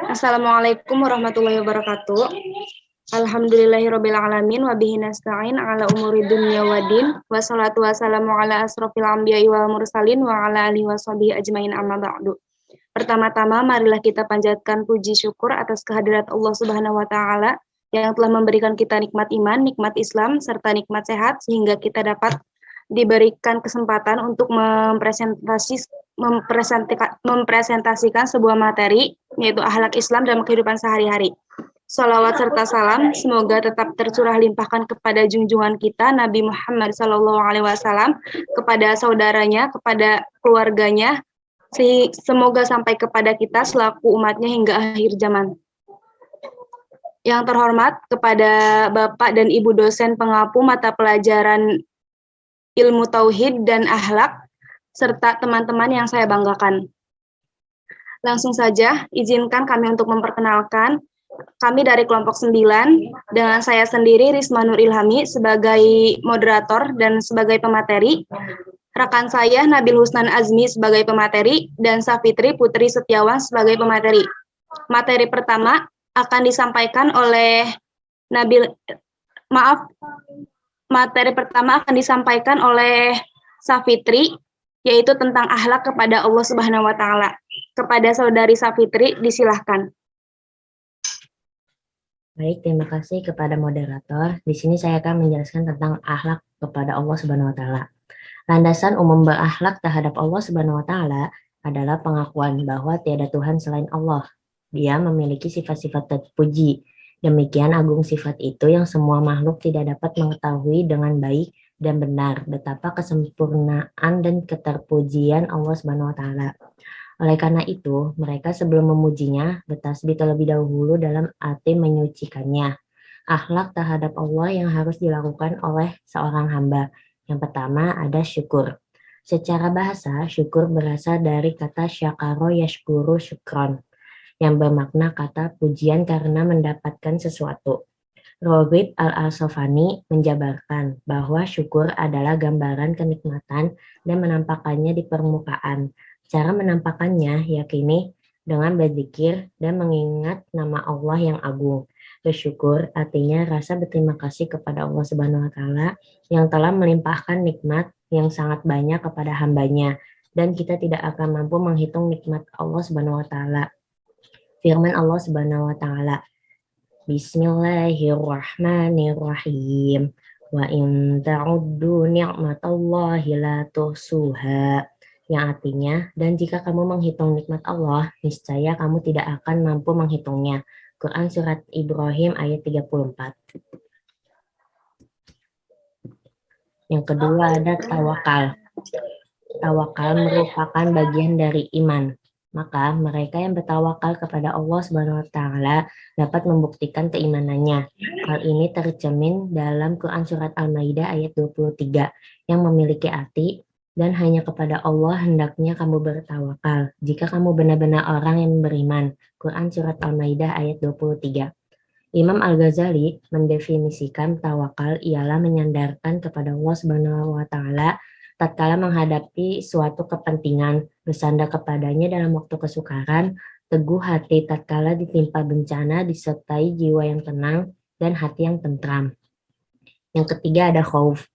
Assalamualaikum warahmatullahi wabarakatuh. Alhamdulillahirrabbilalamin wa bihi nasta'in ala umuri dunya waddin wassalatu wassalamu ala asrofil anbiya'i wal mursalin wa ala alihi washabihi ajmain amma ba'du. Pertama-tama marilah kita panjatkan puji syukur atas kehadirat Allah Subhanahu wa taala yang telah memberikan kita nikmat iman, nikmat Islam serta nikmat sehat sehingga kita dapat diberikan kesempatan untuk mempresentasikan sebuah materi yaitu akhlak Islam dalam kehidupan sehari-hari. Shalawat serta salam semoga tetap tercurah limpahkan kepada junjungan kita Nabi Muhammad SAW, kepada saudaranya, kepada keluarganya, semoga sampai kepada kita selaku umatnya hingga akhir zaman. Yang terhormat kepada Bapak dan Ibu dosen pengampu mata pelajaran ilmu tauhid dan akhlak serta teman-teman yang saya banggakan. Langsung saja izinkan kami untuk memperkenalkan kami dari kelompok 9 dengan saya sendiri Risma Nur Ilhami sebagai moderator dan sebagai pemateri, rekan saya Nabil Husnan Azmi sebagai pemateri dan Safitri Putri Setiawan sebagai pemateri. Materi pertama akan disampaikan oleh Materi pertama akan disampaikan oleh Safitri, yaitu tentang akhlak kepada Allah Subhanahu wa taala. Kepada saudari Safitri, disilahkan. Baik, terima kasih kepada moderator. Di sini saya akan menjelaskan tentang akhlak kepada Allah Subhanahu wa taala. Landasan umum berakhlak terhadap Allah Subhanahu wa taala adalah pengakuan bahwa tiada Tuhan selain Allah. Dia memiliki sifat-sifat terpuji. Demikian agung sifat itu yang semua makhluk tidak dapat mengetahui dengan baik dan benar betapa kesempurnaan dan keterpujian Allah Subhanahu wa taala. Oleh karena itu, mereka sebelum memujinya bertasbih terlebih dahulu dalam arti menyucikannya. Akhlak terhadap Allah yang harus dilakukan oleh seorang hamba. Yang pertama ada syukur. Secara bahasa, syukur berasal dari kata syakaro yashkuru syukron, yang bermakna kata pujian karena mendapatkan sesuatu. Roghib Al-Asofani menjabarkan bahwa syukur adalah gambaran kenikmatan dan menampakkannya di permukaan. Cara menampakkannya yakini dengan berzikir dan mengingat nama Allah yang agung. Bersyukur artinya rasa berterima kasih kepada Allah Subhanahu wa taala yang telah melimpahkan nikmat yang sangat banyak kepada hambanya, dan kita tidak akan mampu menghitung nikmat Allah Subhanahu wa taala. Firman Allah Subhanahu wa taala, Bismillahirrahmanirrahim. Wa in ta'uddu ni'matallahi la tuhsuha. Yang artinya, dan jika kamu menghitung nikmat Allah, niscaya kamu tidak akan mampu menghitungnya. Quran Surat Ibrahim ayat 34. Yang kedua ada tawakal. Tawakal merupakan bagian dari iman. Maka mereka yang bertawakal kepada Allah Subhanahu wa taala dapat membuktikan keimanannya. Hal ini tercermin dalam Quran Surat Al-Maidah ayat 23 yang memiliki arti, dan hanya kepada Allah hendaknya kamu bertawakal jika kamu benar-benar orang yang beriman. Quran Surat Al-Maidah ayat 23. Imam Al-Ghazali mendefinisikan tawakal ialah menyandarkan kepada Allah Subhanahu wa taala tatkala menghadapi suatu kepentingan, bersandar kepadanya dalam waktu kesukaran, teguh hati tatkala ditimpa bencana, disertai jiwa yang tenang dan hati yang tentram. Yang ketiga ada khauf.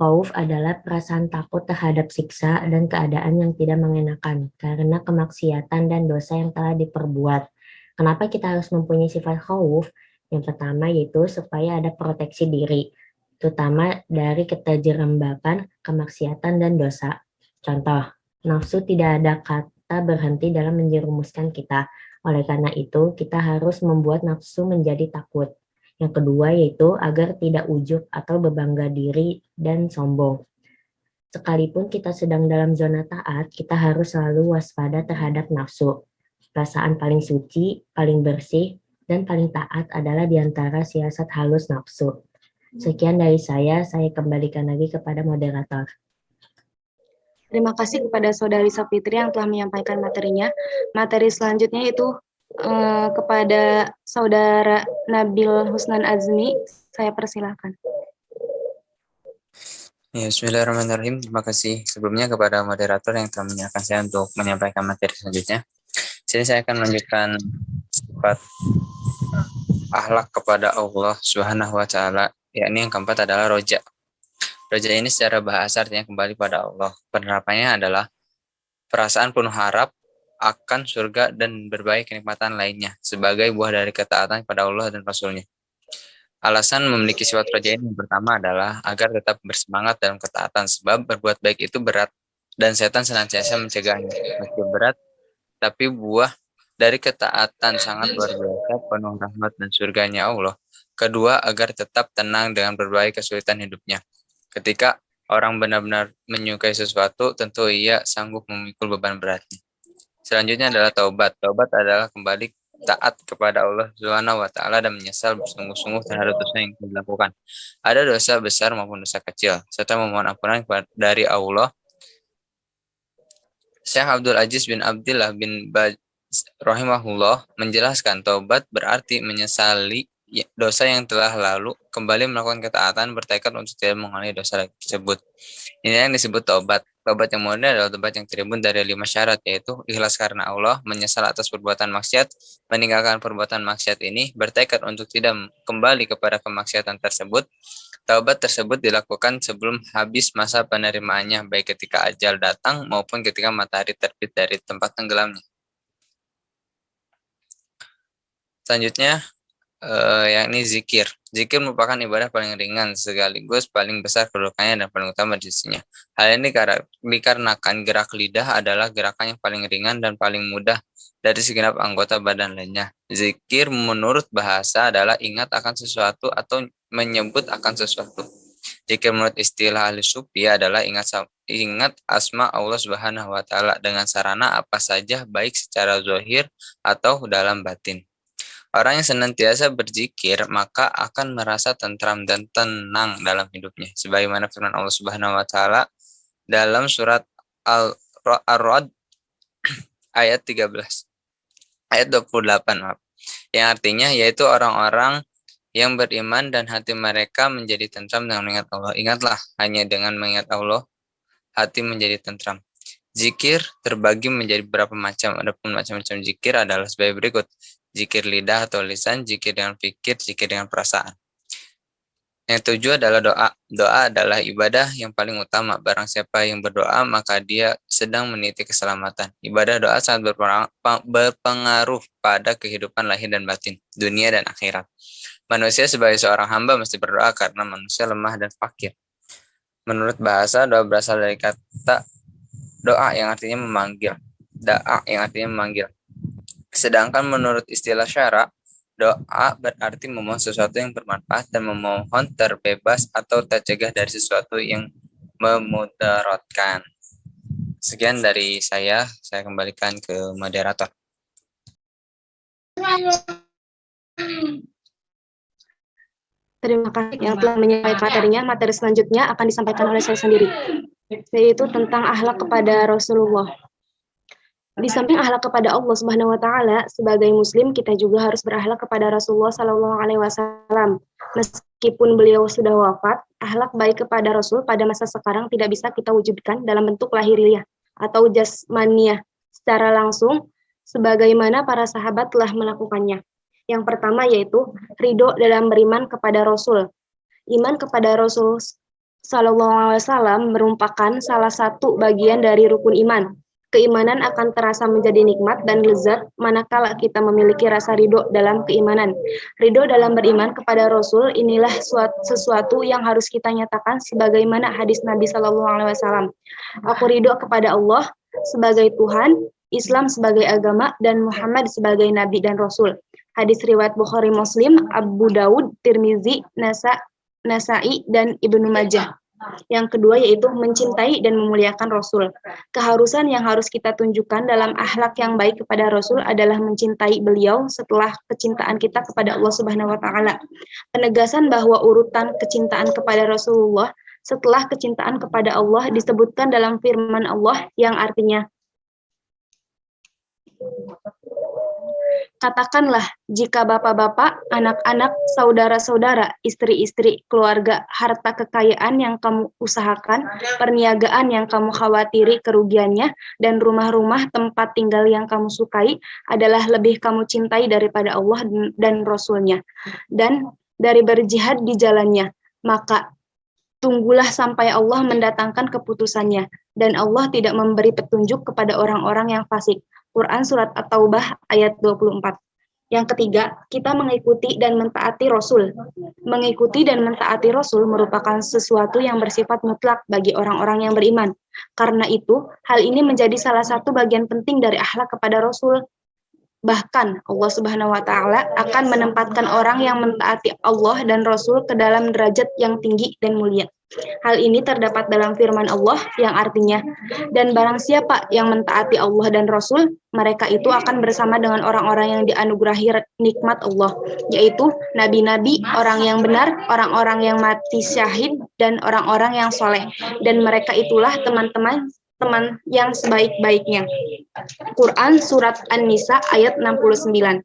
Khauf adalah perasaan takut terhadap siksa dan keadaan yang tidak mengenakan karena kemaksiatan dan dosa yang telah diperbuat. Kenapa kita harus mempunyai sifat khauf? Yang pertama yaitu supaya ada proteksi diri, terutama dari keterjerambakan, kemaksiatan, dan dosa. Contoh, nafsu tidak ada kata berhenti dalam menjerumuskan kita. Oleh karena itu, kita harus membuat nafsu menjadi takut. Yang kedua yaitu agar tidak ujub atau berbangga diri dan sombong. Sekalipun kita sedang dalam zona taat, kita harus selalu waspada terhadap nafsu. Perasaan paling suci, paling bersih, dan paling taat adalah diantara siasat halus nafsu. Sekian dari saya kembalikan lagi kepada moderator. Terima kasih kepada saudari Safitri yang telah menyampaikan materinya. Materi selanjutnya itu kepada saudara Nabil Husnan Azmi, saya persilahkan. Ya, bismillahirrahmanirrahim. Terima kasih sebelumnya kepada moderator yang telah menyiapkan saya untuk menyampaikan materi selanjutnya. Jadi saya akan melanjutkan sifat akhlak kepada Allah Subhanahu wa taala, yakni yang keempat adalah roja. Roja ini secara bahasa artinya kembali pada Allah. Penerapannya adalah perasaan penuh harap akan surga dan berbagai kenikmatan lainnya sebagai buah dari ketaatan kepada Allah dan Rasul-Nya. Alasan memiliki sifat roja ini yang pertama adalah agar tetap bersemangat dalam ketaatan, sebab berbuat baik itu berat dan setan senantiasa mencegahnya. Meski berat, tapi buah dari ketaatan sangat luar biasa, penuh rahmat dan surganya Allah. Kedua, agar tetap tenang dengan berbagai kesulitan hidupnya. Ketika orang benar-benar menyukai sesuatu, tentu ia sanggup memikul beban beratnya. Selanjutnya adalah taubat. Taubat adalah kembali taat kepada Allah Subhanahu wa taala dan menyesal bersungguh-sungguh terhadap dosa yang dilakukan. Ada dosa besar maupun dosa kecil, serta memohon ampunan dari Allah. Syekh Abdul Aziz bin Abdillah bin Baz rahimahullah menjelaskan taubat berarti menyesali dosa yang telah lalu, kembali melakukan ketaatan, bertekad untuk tidak mengulangi dosa tersebut. Ini yang disebut taubat. Taubat yang murni adalah taubat yang tertimbun dari 5 syarat, yaitu ikhlas karena Allah, menyesal atas perbuatan maksiat, meninggalkan perbuatan maksiat ini, bertekad untuk tidak kembali kepada kemaksiatan tersebut. Taubat tersebut dilakukan sebelum habis masa penerimaannya, baik ketika ajal datang maupun ketika matahari terbit dari tempat tenggelamnya. Selanjutnya, yakni zikir. Zikir merupakan ibadah paling ringan sekaligus paling besar kedudukannya dan paling utama di sisinya. Hal ini dikarenakan gerak lidah adalah gerakan yang paling ringan dan paling mudah dari segenap anggota badan lainnya. Zikir menurut bahasa adalah ingat akan sesuatu atau menyebut akan sesuatu. Zikir menurut istilah ahli sufi adalah ingat asma Allah Subhanahu wa taala dengan sarana apa saja, baik secara zahir atau dalam batin. Orang yang senantiasa berzikir maka akan merasa tentram dan tenang dalam hidupnya. Sebagaimana firman Allah Subhanahu wa taala dalam surat Ar-Ra'd ayat 13. Ayat 28, maaf. Yang artinya yaitu orang-orang yang beriman dan hati mereka menjadi tentram dengan mengingat Allah. Ingatlah, hanya dengan mengingat Allah hati menjadi tentram. Zikir terbagi menjadi beberapa macam. Adapun macam-macam zikir adalah sebagai berikut. Zikir lidah atau lisan, zikir dengan fikir, zikir dengan perasaan. Yang tujuh adalah doa. Doa adalah ibadah yang paling utama. Barang siapa yang berdoa, maka dia sedang meniti keselamatan. Ibadah doa sangat berpengaruh pada kehidupan lahir dan batin, dunia dan akhirat. Manusia sebagai seorang hamba mesti berdoa karena manusia lemah dan fakir. Menurut bahasa, doa berasal dari kata doa yang artinya memanggil. Da'a yang artinya memanggil. Sedangkan menurut istilah syara, doa berarti memohon sesuatu yang bermanfaat dan memohon terbebas atau tercegah dari sesuatu yang memudaratkan. Sekian dari saya kembalikan ke moderator. Terima kasih yang telah menyampaikan materinya. Materi selanjutnya akan disampaikan oleh saya sendiri, yaitu tentang akhlak kepada Rasulullah. Di samping akhlak kepada Allah Subhanahu wa taala, sebagai muslim kita juga harus berakhlak kepada Rasulullah sallallahu alaihi wasallam. Meskipun beliau sudah wafat, akhlak baik kepada Rasul pada masa sekarang tidak bisa kita wujudkan dalam bentuk lahiriah atau jasmaniah secara langsung sebagaimana para sahabat telah melakukannya. Yang pertama yaitu ridho dalam beriman kepada Rasul. Iman kepada Rasul sallallahu alaihi wasallam merupakan salah satu bagian dari rukun iman. Keimanan akan terasa menjadi nikmat dan lezat manakala kita memiliki rasa ridho dalam keimanan. Ridho dalam beriman kepada Rasul inilah sesuatu yang harus kita nyatakan sebagaimana hadis Nabi Shallallahu Alaihi Wasallam. Aku ridho kepada Allah sebagai Tuhan, Islam sebagai agama, dan Muhammad sebagai Nabi dan Rasul. Hadis riwayat Bukhari, Muslim, Abu Daud, Tirmizi, Nasa'i, dan Ibnu Majah. Yang kedua yaitu mencintai dan memuliakan Rasul. Keharusan yang harus kita tunjukkan dalam akhlak yang baik kepada Rasul adalah mencintai beliau setelah kecintaan kita kepada Allah Subhanahu wa taala. Penegasan bahwa urutan kecintaan kepada Rasulullah setelah kecintaan kepada Allah disebutkan dalam firman Allah yang artinya Katakanlah, jika bapak-bapak, anak-anak, saudara-saudara, istri-istri, keluarga, harta kekayaan yang kamu usahakan, perniagaan yang kamu khawatiri kerugiannya, dan rumah-rumah tempat tinggal yang kamu sukai adalah lebih kamu cintai daripada Allah dan Rasul-Nya, dan dari berjihad di jalannya, maka tunggulah sampai Allah mendatangkan keputusannya, dan Allah tidak memberi petunjuk kepada orang-orang yang fasik. Quran Surat At-Taubah ayat 24. Yang ketiga, kita mengikuti dan mentaati Rasul. Mengikuti dan mentaati Rasul merupakan sesuatu yang bersifat mutlak bagi orang-orang yang beriman. Karena itu, hal ini menjadi salah satu bagian penting dari akhlak kepada Rasul. Bahkan Allah Subhanahu wa taala akan menempatkan orang yang mentaati Allah dan Rasul ke dalam derajat yang tinggi dan mulia. Hal ini terdapat dalam firman Allah yang artinya, dan barang siapa yang mentaati Allah dan Rasul, mereka itu akan bersama dengan orang-orang yang dianugerahi nikmat Allah, yaitu nabi-nabi, orang yang benar, orang-orang yang mati syahid, dan orang-orang yang soleh. Dan mereka itulah teman yang sebaik-baiknya. Quran Surat An-Nisa ayat 69.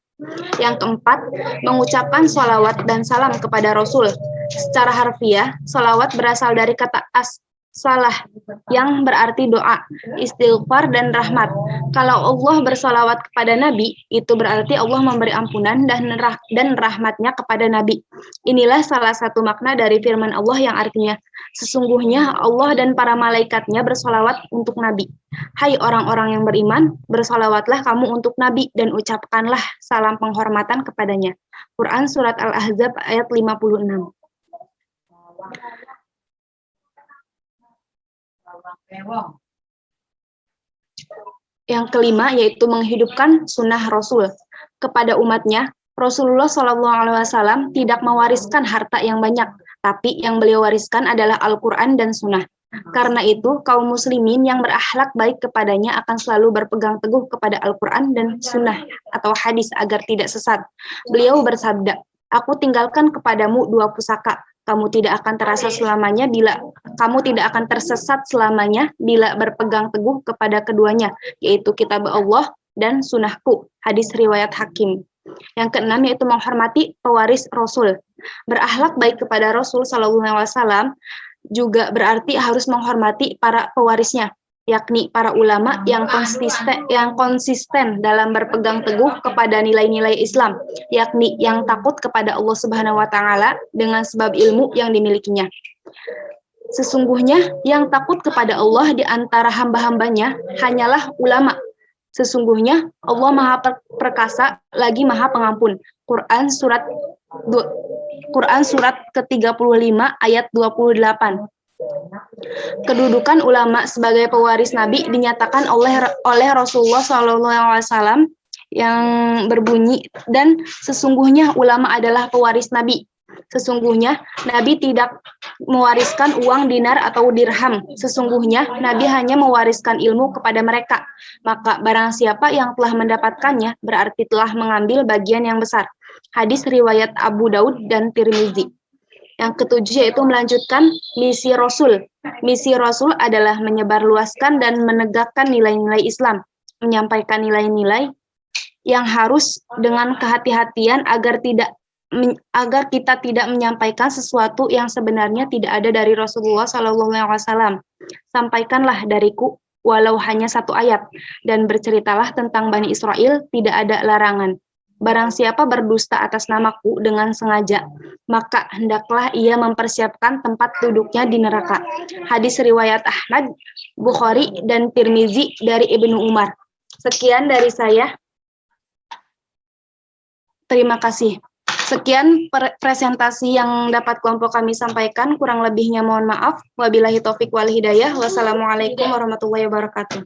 Yang keempat, mengucapkan sholawat dan salam kepada Rasul. Secara harfiah, sholawat berasal dari kata salah yang berarti doa, istighfar, dan rahmat. Kalau Allah bersolawat kepada Nabi, itu berarti Allah memberi ampunan dan rahmatnya kepada Nabi. Inilah salah satu makna dari firman Allah yang artinya, sesungguhnya Allah dan para malaikatnya bersolawat untuk Nabi. Hai orang-orang yang beriman, bersolawatlah kamu untuk Nabi dan ucapkanlah salam penghormatan kepadanya. Quran Surat Al-Ahzab ayat 56. Yang kelima yaitu menghidupkan sunnah Rasul kepada umatnya. Rasulullah SAW tidak mewariskan harta yang banyak, tapi yang beliau wariskan adalah Al-Quran dan sunnah. Karena itu, kaum muslimin yang berakhlak baik kepadanya akan selalu berpegang teguh kepada Al-Quran dan sunnah atau hadis agar tidak sesat. Beliau bersabda, aku tinggalkan kepadamu dua pusaka. Kamu tidak akan tersesat selamanya bila berpegang teguh kepada keduanya, yaitu kitab Allah dan sunnahku. Hadis riwayat Hakim. Yang keenam yaitu menghormati pewaris Rasul. Berakhlak baik kepada Rasul SAW juga berarti harus menghormati para pewarisnya, yakni para ulama yang konsisten dalam berpegang teguh kepada nilai-nilai Islam, yakni yang takut kepada Allah Subhanahu wa taala dengan sebab ilmu yang dimilikinya. Sesungguhnya yang takut kepada Allah di antara hamba-hambanya hanyalah ulama. Sesungguhnya Allah Maha Perkasa lagi Maha Pengampun. Quran Surat ke-35 ayat 28. Kedudukan ulama sebagai pewaris Nabi dinyatakan oleh Rasulullah SAW yang berbunyi, dan sesungguhnya ulama adalah pewaris Nabi. Sesungguhnya Nabi tidak mewariskan uang dinar atau dirham. Sesungguhnya Nabi hanya mewariskan ilmu kepada mereka. Maka barang siapa yang telah mendapatkannya berarti telah mengambil bagian yang besar. Hadis riwayat Abu Daud dan Tirmizi. Yang ketujuh yaitu melanjutkan misi Rasul. Misi Rasul adalah menyebarluaskan dan menegakkan nilai-nilai Islam, menyampaikan nilai-nilai yang harus dengan kehati-hatian agar kita tidak menyampaikan sesuatu yang sebenarnya tidak ada dari Rasulullah SAW. Sampaikanlah dariku walau hanya satu ayat, dan berceritalah tentang Bani Israel, tidak ada larangan. Barang siapa berdusta atas namaku dengan sengaja, maka hendaklah ia mempersiapkan tempat duduknya di neraka. Hadis riwayat Ahmad, Bukhari, dan Tirmizi dari Ibnu Umar. Sekian dari saya. Terima kasih. Sekian presentasi yang dapat kelompok kami sampaikan. Kurang lebihnya mohon maaf. Wabillahi taufik wal hidayah. Wassalamualaikum warahmatullahi wabarakatuh.